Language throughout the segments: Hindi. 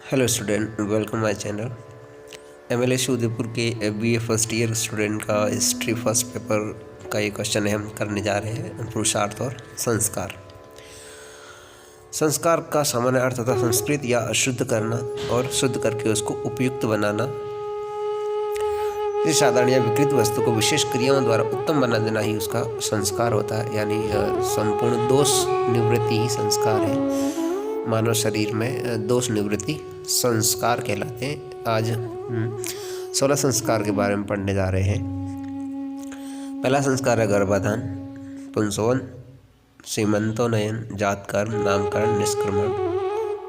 Hello student, welcome my channel. MLS Udaipur के बीए फर्स्ट ईयर स्टूडेंट का हिस्ट्री फर्स्ट पेपर का ये क्वेश्चन है। हम करने जा रहे हैं पुरुषार्थ और संस्कार। संस्कार का सामान्य अर्थ होता है संस्कृत या अशुद्ध करना और शुद्ध करके उसको उपयुक्त बनाना। इस साधारण या विकृत वस्तु को विशेष क्रियाओं द्वारा उत्तम बना देना ही उसका संस्कार होता है। यानी संपूर्ण दोष निवृत्ति ही संस्कार है। मानव शरीर में दोष निवृत्ति संस्कार कहलाते हैं। आज 16 संस्कार के बारे में पढ़ने जा रहे हैं। पहला संस्कार है गर्भाधान, पुंसवन, सीमंतोन्नयन, जातकर्म, नामकरण, निष्क्रमण,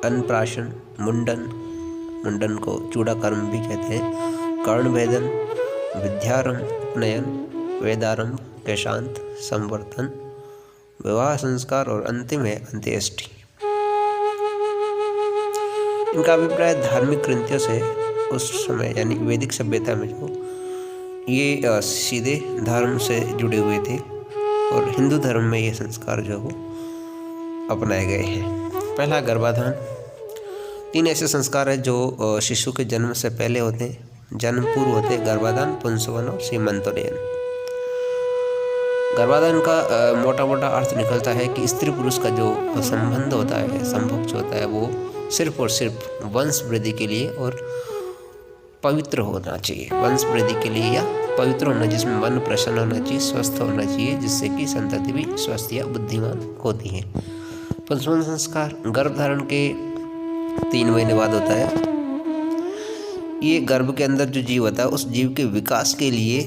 अन्नप्राशन, मुंडन को चूड़ाकर्म भी कहते हैं, कर्णभेदन, विद्यारंभ, उपनयन, वेदारंभ, केशांत, संवर्धन, विवाह संस्कार और अंतिम है अंत्येष्टि। इनका अभिप्राय धार्मिक कृत्यों से उस समय यानी वैदिक सभ्यता में जो ये सीधे धर्म से जुड़े हुए थे और हिंदू धर्म में ये संस्कार जो वो अपनाए गए हैं। पहला गर्भाधान। 3 ऐसे संस्कार है जो शिशु के जन्म से पहले होते हैं। जन्म पूर्व होते हैं गर्भाधान, पुंसवन और सीमंतोन्नयन। गर्भाधान का मोटा मोटा अर्थ निकलता है कि स्त्री पुरुष का जो संबंध होता है, संभोग जो होता है, वो सिर्फ और सिर्फ वंश वृद्धि के लिए और पवित्र होना चाहिए। वंश वृद्धि के लिए या पवित्र होना, जिसमें मन प्रसन्न होना चाहिए, स्वस्थ होना चाहिए, जिससे कि संतति भी स्वस्थ या बुद्धिमान होती है। पुंसवन संस्कार गर्भ धारण के 3 महीने बाद होता है। ये गर्भ के अंदर जो जीव होता है उस जीव के विकास के लिए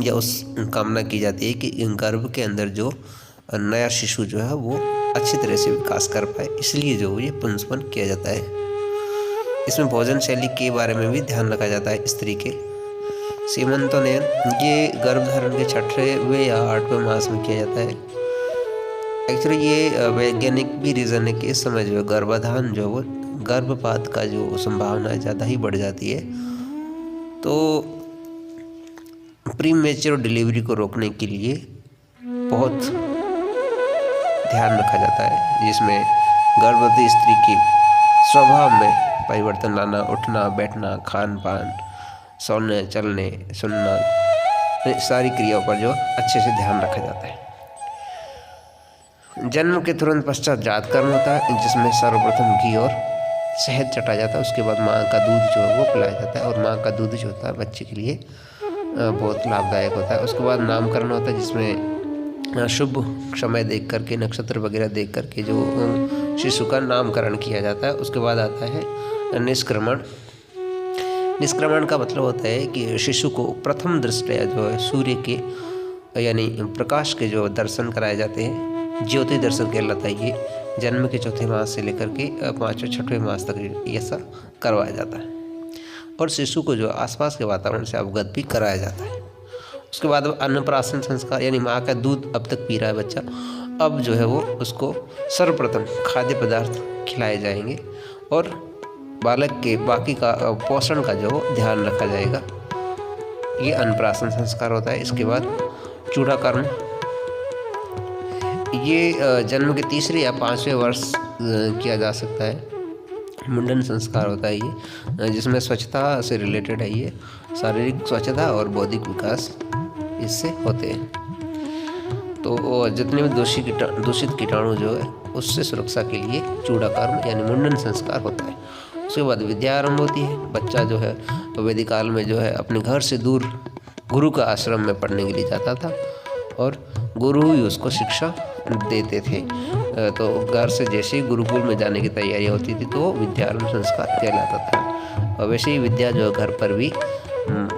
या उस कामना की जाती है कि गर्भ के अंदर जो नया शिशु जो है वो अच्छी तरह से विकास कर पाए, इसलिए जो ये पुंसवन किया जाता है। इसमें भोजन शैली के बारे में भी ध्यान रखा जाता है स्त्री के। सीमंतोन्नयन ये गर्भधारण के 6वें या 8वें मास में किया जाता है। एक्चुअली ये वैज्ञानिक भी रीज़न है कि इस समय जो गर्भाधान जो वो गर्भपात का जो संभावना है ज़्यादा ही बढ़ जाती है, तो प्रीमेच्योर डिलीवरी को रोकने के लिए बहुत ध्यान रखा जाता है, जिसमें गर्भवती स्त्री की स्वभाव में परिवर्तन लाना, उठना बैठना, खान पान, सोने चलने सुनना, सारी क्रियाओं पर जो अच्छे से ध्यान रखा जाता है। जन्म के तुरंत पश्चात जातकर्म होता है, जिसमें सर्वप्रथम घी और शहद चटा जाता है। उसके बाद माँ का दूध जो है वो पिलाया जाता है और माँ का दूध जो होता है बच्चे के लिए बहुत लाभदायक होता है। उसके बाद नामकरण होता है, जिसमें शुभ समय देख करके, नक्षत्र वगैरह देख करके जो शिशु का नामकरण किया जाता है। उसके बाद आता है निष्क्रमण। निष्क्रमण का मतलब होता है कि शिशु को प्रथम दृष्टया जो है सूर्य के यानी प्रकाश के जो दर्शन कराए जाते हैं, ज्योति दर्शन कहलाता है। ये जन्म के 4थे मास से लेकर के 5वें 6वें मास तक ये सब करवाया जाता है और शिशु को जो आसपास के वातावरण से अवगत भी कराया जाता है। उसके बाद अन्नप्राशन संस्कार, यानी माँ का दूध अब तक पी रहा है बच्चा, अब जो है वो उसको सर्वप्रथम खाद्य पदार्थ खिलाए जाएंगे और बालक के बाकी का पोषण का जो ध्यान रखा जाएगा। ये अन्नप्राशन संस्कार होता है। इसके बाद चूड़ाकर्म, ये जन्म के 3रे या 5वें वर्ष किया जा सकता है। मुंडन संस्कार होता है ये, जिसमें स्वच्छता से रिलेटेड है। ये शारीरिक स्वच्छता और बौद्धिक विकास इससे होते हैं। तो जितने भी दूषित कीटाणु जो है उससे सुरक्षा के लिए चूड़ाकर्म यानी मुंडन संस्कार होता है। उसके बाद विद्या आरंभ होती है। बच्चा जो है वैदिक काल में जो है अपने घर से दूर गुरु का आश्रम में पढ़ने के लिए जाता था और गुरु ही उसको शिक्षा देते थे। तो घर से जैसे ही गुरुकुल में जाने की तैयारी होती थी तो विद्यारंभ संस्कार कहलाता था। और वैसे ही विद्या जो घर पर भी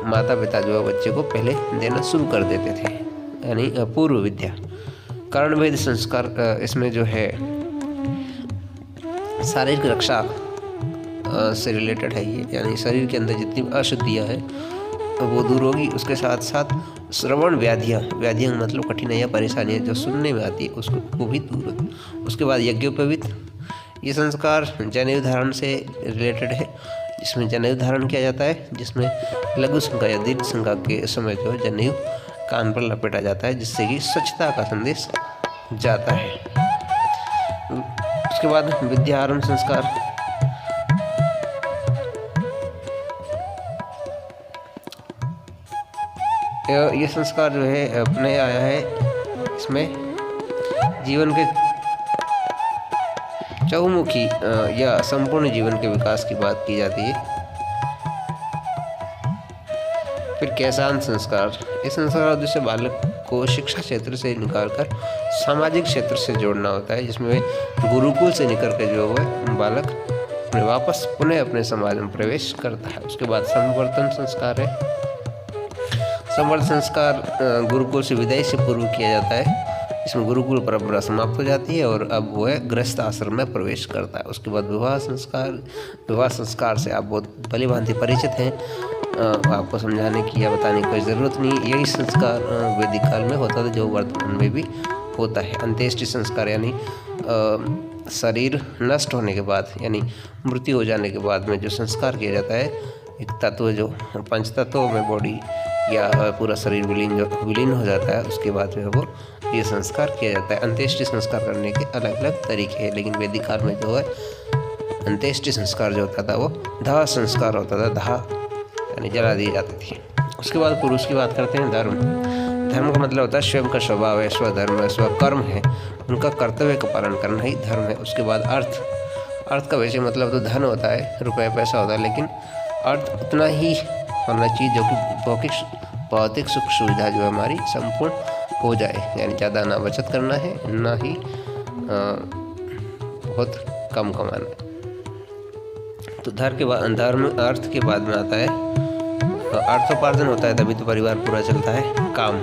माता पिता जो है बच्चे को पहले देना शुरू कर देते थे, यानी पूर्व विद्या। कर्णभेद संस्कार, इसमें जो है शारीरिक रक्षा से रिलेटेड है ये, यानी शरीर के अंदर जितनी अशुद्धियाँ हैं वो दूर होगी। उसके साथ साथ श्रवण व्याधियाँ मतलब कठिनाइयाँ परेशानियाँ जो सुनने में आती है उसको वो भी दूर होगी। उसके बाद यज्ञोपवीत, ये संस्कार जनेऊ धारण से रिलेटेड है, जिसमें जनेऊ धारण किया जाता है, जिसमें लघु संज्ञा या दीर्घ संज्ञा के समय जो जनेऊ कान पर लपेटा जाता है, जिससे कि स्वच्छता का संदेश जाता है। उसके बाद विद्या आरंभ संस्कार, ये संस्कार जो है अपने आया है, इसमें जीवन के चहुमुखी या संपूर्ण जीवन के विकास की बात की जाती है। फिर कैसान संस्कार। इस संस्कार का उद्देश्य बालक को शिक्षा क्षेत्र से निकालकर सामाजिक क्षेत्र से जोड़ना होता है, जिसमें गुरुकुल से निकल कर जो है बालक अपने वापस पुनः अपने समाज में प्रवेश करता है। उसके बाद संवर्धन संस्कार है। संवर्धन संस्कार गुरुकुल से विदाई से पूर्व किया जाता है। इसमें गुरुकुल परंपरा समाप्त हो जाती है और अब वो है गृहस्थ आश्रम में प्रवेश करता है। उसके बाद विवाह संस्कार। विवाह संस्कार से आप बहुत भली भांति परिचित हैं, आपको समझाने की या बताने की कोई ज़रूरत नहीं। यही संस्कार वैदिक काल में होता था, जो वर्तमान में भी होता है। अंत्येष्टि संस्कार यानी शरीर नष्ट होने के बाद यानी मृत्यु हो जाने के बाद में जो संस्कार किया जाता है, एक तत्व जो पंच तत्वों में बॉडी या पूरा शरीर विलीन हो जाता है, उसके बाद में वो ये संस्कार किया जाता है। अंत्येष्टि संस्कार करने के अलग अलग तरीके हैं, लेकिन वैदिक काल में जो है अंत्येष्टि संस्कार जो होता था वो दाह संस्कार होता था। दाह यानी जला दी जाती थी। उसके बाद पुरुष की बात करते हैं। धर्म। धर्म का मतलब होता है स्वयं का स्वभाव है, स्वधर्म है, स्वकर्म है, उनका कर्तव्य का पालन करना ही धर्म है। उसके बाद अर्थ। अर्थ का वैसे मतलब तो धन होता है, रुपये पैसा होता है, लेकिन अर्थ उतना ही होना चाहिए जो कि भौतिक सुख सुविधा जो है हमारी संपूर्ण हो जाए, यानी ज़्यादा ना बचत करना है, ना ही बहुत कम कमाना है। तो धर्म अर्थ के बाद में आता है अर्थोपार्जन होता है, तभी तो परिवार पूरा चलता है। काम।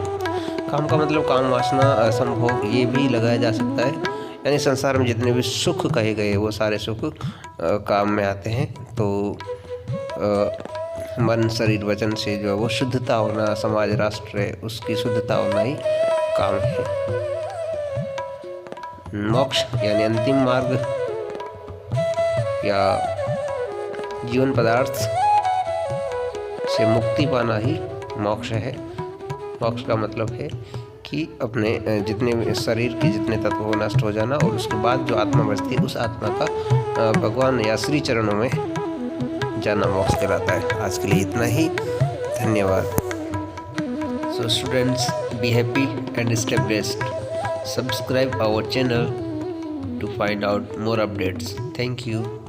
काम का मतलब काम वासना संभोग ये भी लगाया जा सकता है, यानी संसार में जितने भी सुख कहे गए वो सारे सुख काम में आते हैं। तो मन शरीर वचन से जो है वो शुद्धता होना, समाज राष्ट्र है उसकी शुद्धता होना ही काम है। मोक्ष यानी अंतिम मार्ग या जीवन पदार्थ से मुक्ति पाना ही मोक्ष है। मोक्ष का मतलब है कि अपने जितने शरीर के जितने तत्व वो नष्ट हो जाना, और उसके बाद जो आत्मा बचती है उस आत्मा का भगवान या श्री चरणों में जाना मोक्ष कहलाता है। आज के लिए इतना ही, धन्यवाद। So students, be happy and stay blessed. Subscribe our channel to find out more updates. Thank you.